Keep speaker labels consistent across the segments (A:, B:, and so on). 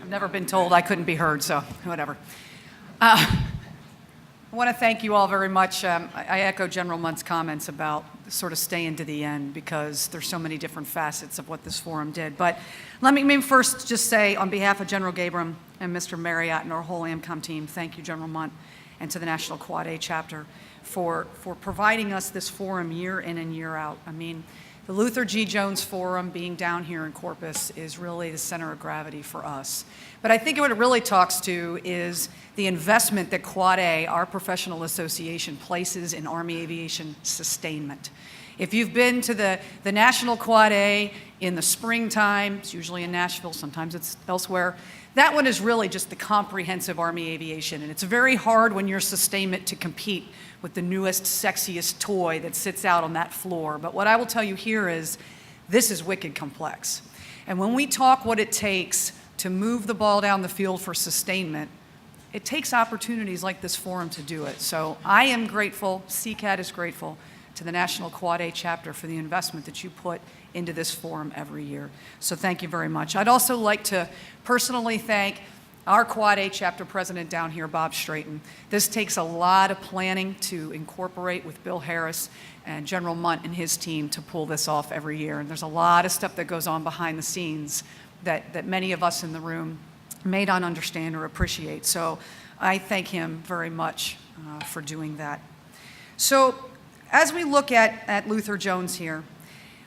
A: I've never been told I couldn't be heard, so whatever. I want to thank you all very much. I echo General Mundts' comments about sort of staying to the end because there's so many different facets of what this forum did. But let me first just say, on behalf of General Gabriel and Mr. Marriott and our whole AMCOM team, thank you, General Mundt, and to the National Quad A chapter for providing us this forum year in and year out. I mean, the Luther G. Jones Forum being down here in Corpus is really the center of gravity for us. But I think what it really talks to is the investment that Quad A, our professional association, places in Army aviation sustainment. If you've been to the National Quad A in the springtime, it's usually in Nashville, sometimes it's elsewhere, that one is really just the comprehensive Army aviation. And it's very hard when you're sustainment to compete with the newest, sexiest toy that sits out on that floor. But what I will tell you here is this is wicked complex. And when we talk what it takes to move the ball down the field for sustainment, it takes opportunities like this forum to do it. So I am grateful, CCAD is grateful to the National Quad A chapter for the investment that you put into this forum every year. So thank you very much. I'd also like to personally thank our Quad A chapter president down here, Bob Straighten. This takes a lot of planning to incorporate with Bill Harris and General Mundt and his team to pull this off every year. And there's a lot of stuff that goes on behind the scenes that many of us in the room may not understand or appreciate. So I thank him very much for doing that. So as we look at Luther Jones here,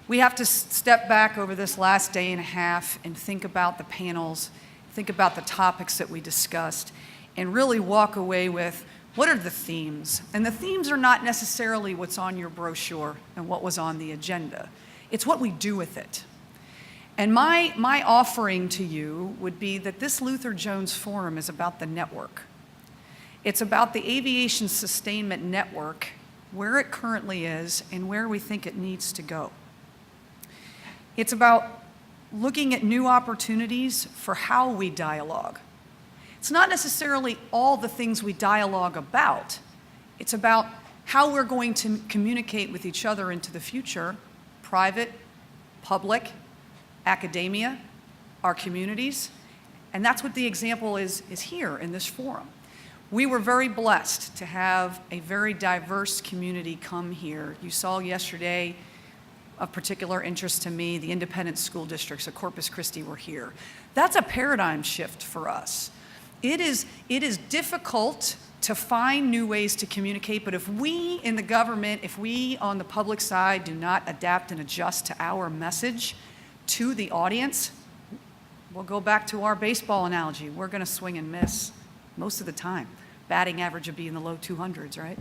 A: we have to step back over this last day and a half and think about the panels, think about the topics that we discussed, and really walk away with what are the themes. And the themes are not necessarily what's on your brochure and what was on the agenda. It's what we do with it. And my offering to you would be that this Luther Jones Forum is about the network. It's about the aviation sustainment network, where it currently is and where we think it needs to go. It's about looking at new opportunities for how we dialogue. It's not necessarily all the things we dialogue about. It's about how we're going to communicate with each other into the future, private, public, academia, our communities, and that's what the example is here in this forum. We were very blessed to have a very diverse community come here. You saw yesterday, of particular interest to me, the independent school districts of Corpus Christi were here. That's a paradigm shift for us. It is difficult to find new ways to communicate, but if we in the government, if we on the public side do not adapt and adjust to our message to the audience, we'll go back to our baseball analogy. We're gonna swing and miss most of the time. Batting average would be in the low 200s, right?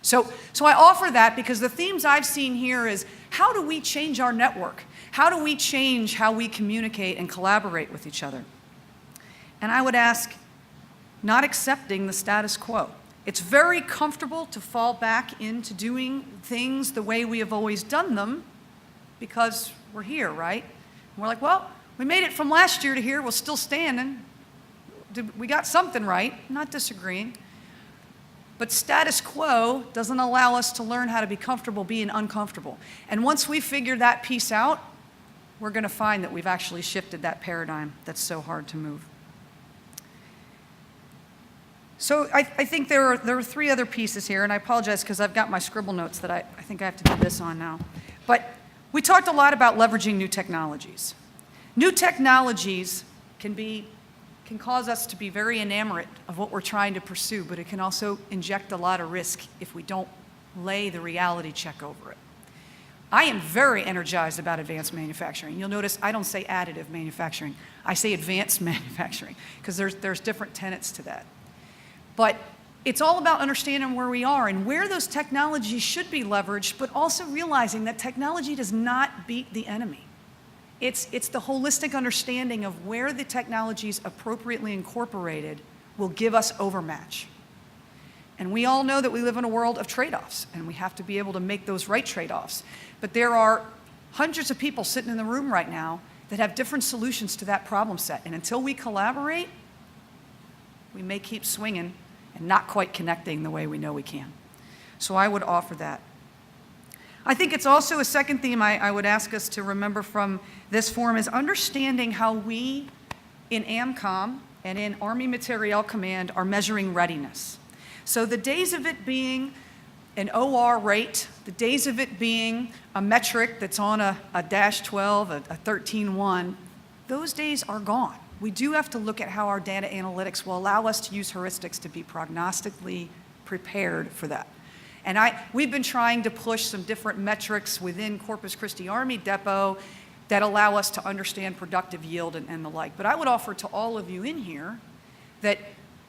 A: So I offer that because the themes I've seen here is how do we change our network? How do we change how we communicate and collaborate with each other? And I would ask, not accepting the status quo. It's very comfortable to fall back into doing things the way we have always done them because we're here, right? And we're like, well, we made it from last year to here, we're still standing. We got something right, I'm not disagreeing. But status quo doesn't allow us to learn how to be comfortable being uncomfortable. And once we figure that piece out, we're going to find that we've actually shifted that paradigm that's so hard to move. So I think there are three other pieces here, and I apologize because I've got my scribble notes that I think I have to do this on now. But we talked a lot about leveraging new technologies. New technologies can cause us to be very enamored of what we're trying to pursue, but it can also inject a lot of risk if we don't lay the reality check over it. I am very energized about advanced manufacturing. You'll notice I don't say additive manufacturing. I say advanced manufacturing because there's different tenets to that. But it's all about understanding where we are and where those technologies should be leveraged, but also realizing that technology does not beat the enemy. It's the holistic understanding of where the technologies appropriately incorporated will give us overmatch. And we all know that we live in a world of trade-offs, and we have to be able to make those right trade-offs. But there are hundreds of people sitting in the room right now that have different solutions to that problem set. And until we collaborate, we may keep swinging and not quite connecting the way we know we can. So I would offer that. I think it's also a second theme I would ask us to remember from this forum is understanding how we in AMCOM and in Army Materiel Command are measuring readiness. So the days of it being an OR rate, the days of it being a metric that's on a -12, a 13.1, those days are gone. We do have to look at how our data analytics will allow us to use heuristics to be prognostically prepared for that. And we've been trying to push some different metrics within Corpus Christi Army Depot that allow us to understand productive yield and the like. But I would offer to all of you in here that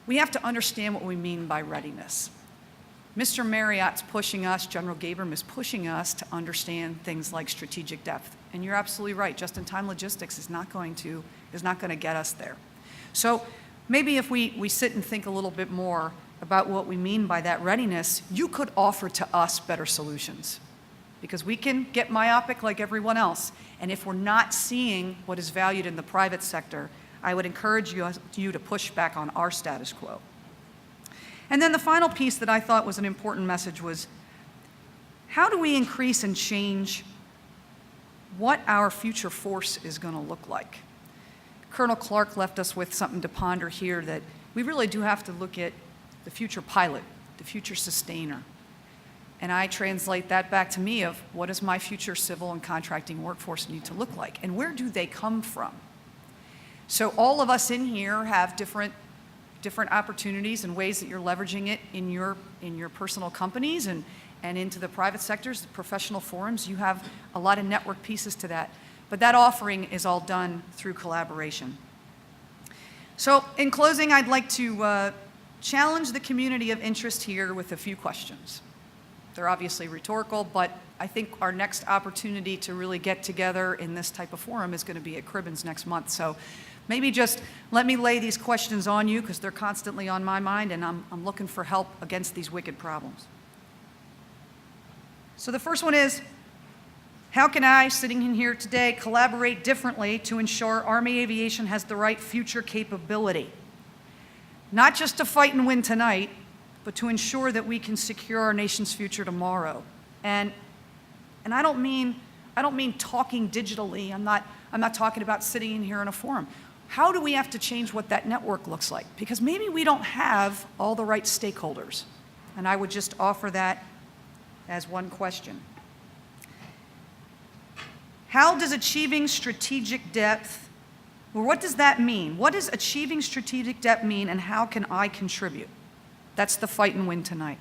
A: we have to understand what we mean by readiness. Mr. Marriott's pushing us, General Gabram is pushing us to understand things like strategic depth. And you're absolutely right, just-in-time logistics is not going to get us there. So maybe if we sit and think a little bit more about what we mean by that readiness, you could offer to us better solutions. Because we can get myopic like everyone else, and if we're not seeing what is valued in the private sector, I would encourage you to push back on our status quo. And then the final piece that I thought was an important message was, how do we increase and change what our future force is going to look like? Colonel Clark left us with something to ponder here, that we really do have to look at the future pilot, the future sustainer. And I translate that back to me of, what does my future civil and contracting workforce need to look like? And where do they come from? So all of us in here have different opportunities and ways that you're leveraging it in your personal companies and into the private sectors, the professional forums. You have a lot of network pieces to that. But that offering is all done through collaboration. So in closing, I'd like to challenge the community of interest here with a few questions. They're obviously rhetorical, but I think our next opportunity to really get together in this type of forum is going to be at Cribbins next month. So maybe just let me lay these questions on you, because they're constantly on my mind, and I'm looking for help against these wicked problems. So the first one is, how can I, sitting in here today, collaborate differently to ensure Army Aviation has the right future capability? Not just to fight and win tonight, but to ensure that we can secure our nation's future tomorrow. And I don't mean talking digitally. I'm not talking about sitting in here in a forum. How do we have to change what that network looks like? Because maybe we don't have all the right stakeholders. And I would just offer that as one question. How does achieving strategic depth, well, what does that mean? What does achieving strategic depth mean, and how can I contribute? That's the fight and win tonight.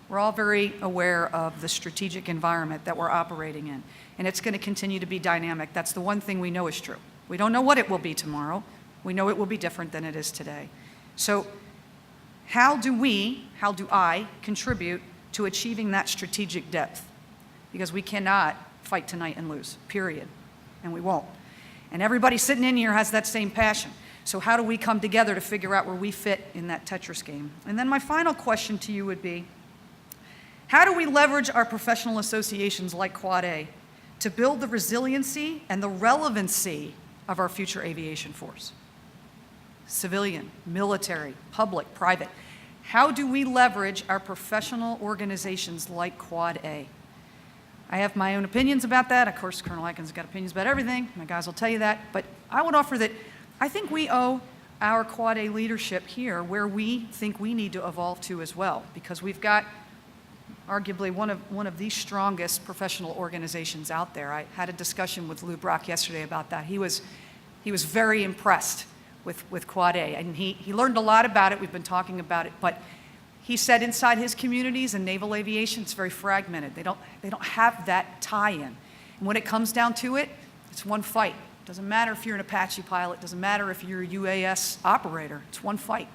A: We're all very aware of the strategic environment that we're operating in, and it's going to continue to be dynamic. That's the one thing we know is true. We don't know what it will be tomorrow. We know it will be different than it is today. So how do I contribute to achieving that strategic depth? Because we cannot fight tonight and lose, period, and we won't. And everybody sitting in here has that same passion. So how do we come together to figure out where we fit in that Tetris game? And then my final question to you would be, how do we leverage our professional associations like Quad A to build the resiliency and the relevancy of our future aviation force? Civilian, military, public, private. How do we leverage our professional organizations like Quad A? I have my own opinions about that. Of course, Colonel Atkins has got opinions about everything. My guys will tell you that. But I would offer that I think we owe our Quad A leadership here where we think we need to evolve to as well, because we've got arguably one of the strongest professional organizations out there. I had a discussion with Lou Brock yesterday about that. He was very impressed with Quad A, and he learned a lot about it. We've been talking about it, but he said inside his communities in naval aviation, it's very fragmented. They don't have that tie-in. And when it comes down to it, it's one fight. Doesn't matter if you're an Apache pilot, doesn't matter if you're a UAS operator, it's one fight.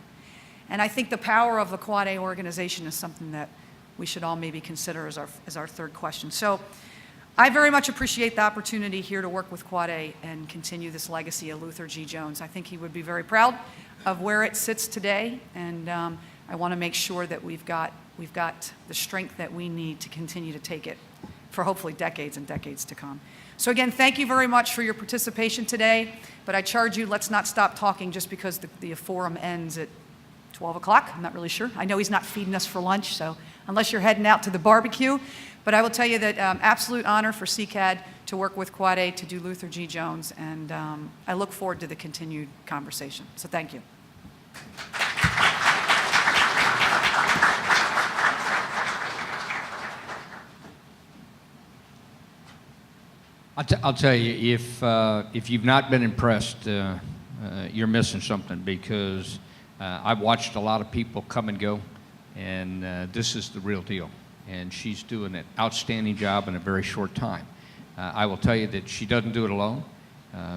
A: And I think the power of the Quad A organization is something that we should all maybe consider as our third question. So I very much appreciate the opportunity here to work with Quad A and continue this legacy of Luther G. Jones. I think he would be very proud of where it sits today, and I want to make sure that we've got the strength that we need to continue to take it for hopefully decades and decades to come. So again, thank you very much for your participation today, but I charge you, let's not stop talking just because the forum ends at 12 o'clock. I'm not really sure. I know he's not feeding us for lunch, so unless you're heading out to the barbecue. But I will tell you that absolute honor for CCAD to work with Quad A to do Luther G. Jones, and I look forward to the continued conversation. So thank you.
B: I'll tell you, if you've not been impressed, you're missing something, because I've watched a lot of people come and go, and this is the real deal. And she's doing an outstanding job in a very short time. I will tell you that she doesn't do it alone.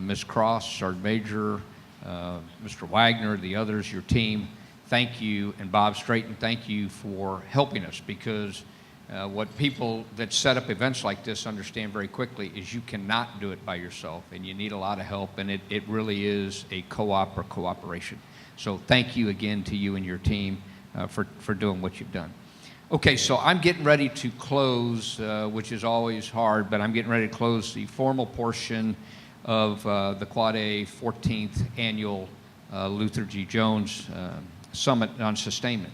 B: Ms. Cross, Sergeant Major, Mr. Wagner, the others, your team, thank you, and Bob Straighton, thank you for helping us, because what people that set up events like this understand very quickly is you cannot do it by yourself, and you need a lot of help, and it really is a co-op or cooperation. So thank you again to you and your team for doing what you've done. Okay, so I'm getting ready to close, which is always hard, but I'm getting ready to close the formal portion of the Quad A 14th Annual Luther G. Jones Summit on Sustainment.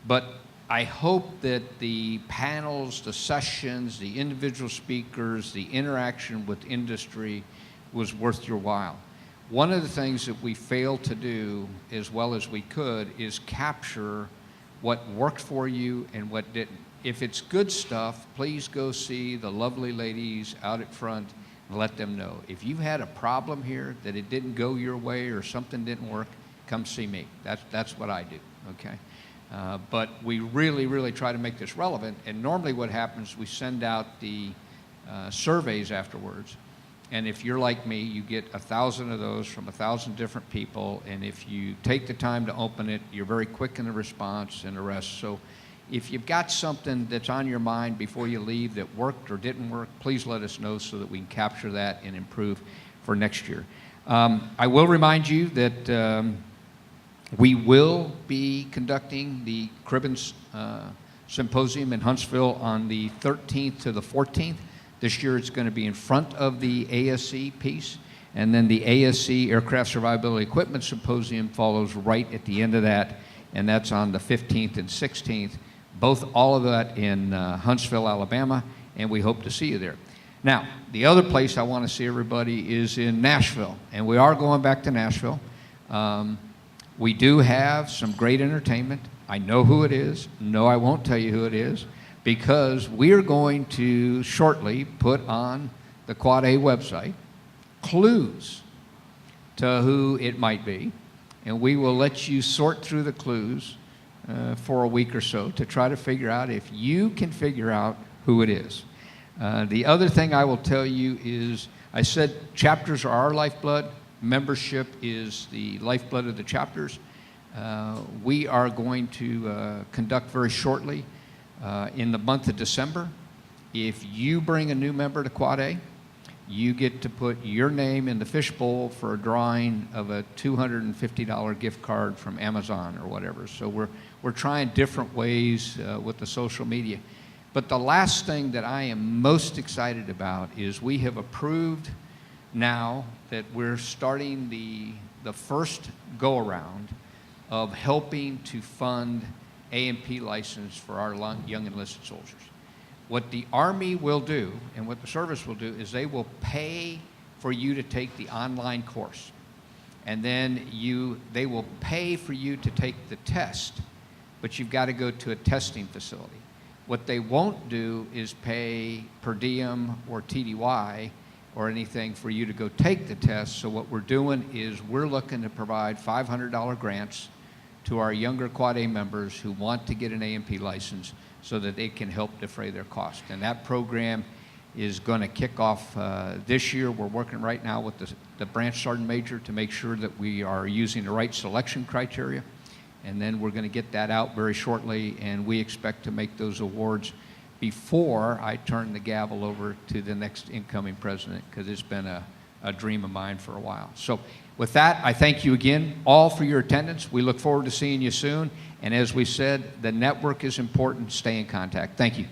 B: But I hope that the panels, the sessions, the individual speakers, the interaction with industry was worth your while. One of the things that we failed to do as well as we could is capture what worked for you and what didn't. If it's good stuff, please go see the lovely ladies out at front and let them know. If you've had a problem here, that it didn't go your way or something didn't work, come see me. That's what I do, okay? But we really, really try to make this relevant, and normally what happens, we send out the surveys afterwards, and if you're like me, you get 1,000 of those from 1,000 different people, and if you take the time to open it, you're very quick in the response and the rest. So if you've got something that's on your mind before you leave that worked or didn't work, please let us know so that we can capture that and improve for next year. I will remind you that we will be conducting the Cribbins Symposium in Huntsville on the 13th to the 14th. This year it's going to be in front of the ASC piece, and then the ASC Aircraft Survivability Equipment Symposium follows right at the end of that, and that's on the 15th and 16th. All of that in Huntsville, Alabama, and we hope to see you there. Now, the other place I want to see everybody is in Nashville, and we are going back to Nashville. We do have some great entertainment. I know who it is. No, I won't tell you who it is, because we are going to shortly put on the Quad A website clues to who it might be, and we will let you sort through the clues for a week or so to try to figure out if you can figure out who it is. The other thing I will tell you is, I said chapters are our lifeblood. Membership is the lifeblood of the chapters. We are going to conduct very shortly in the month of December. If you bring a new member to Quad A, you get to put your name in the fishbowl for a drawing of a $250 gift card from Amazon or whatever. So we're trying different ways with the social media. But the last thing that I am most excited about is we have approved now that we're starting the first go-around of helping to fund A&P license for our young enlisted soldiers. What the Army will do and what the service will do is they will pay for you to take the online course. And then they will pay for you to take the test, but you've got to go to a testing facility. What they won't do is pay per diem or TDY or anything for you to go take the test. So what we're doing is we're looking to provide $500 grants to our younger Quad A members who want to get an A&P license so that they can help defray their cost. And that program is going to kick off this year. We're working right now with the branch sergeant major to make sure that we are using the right selection criteria. And then we're going to get that out very shortly, and we expect to make those awards before I turn the gavel over to the next incoming president, because it's been a dream of mine for a while. So with that, I thank you again all for your attendance. We look forward to seeing you soon. And as we said, the network is important. Stay in contact. Thank you.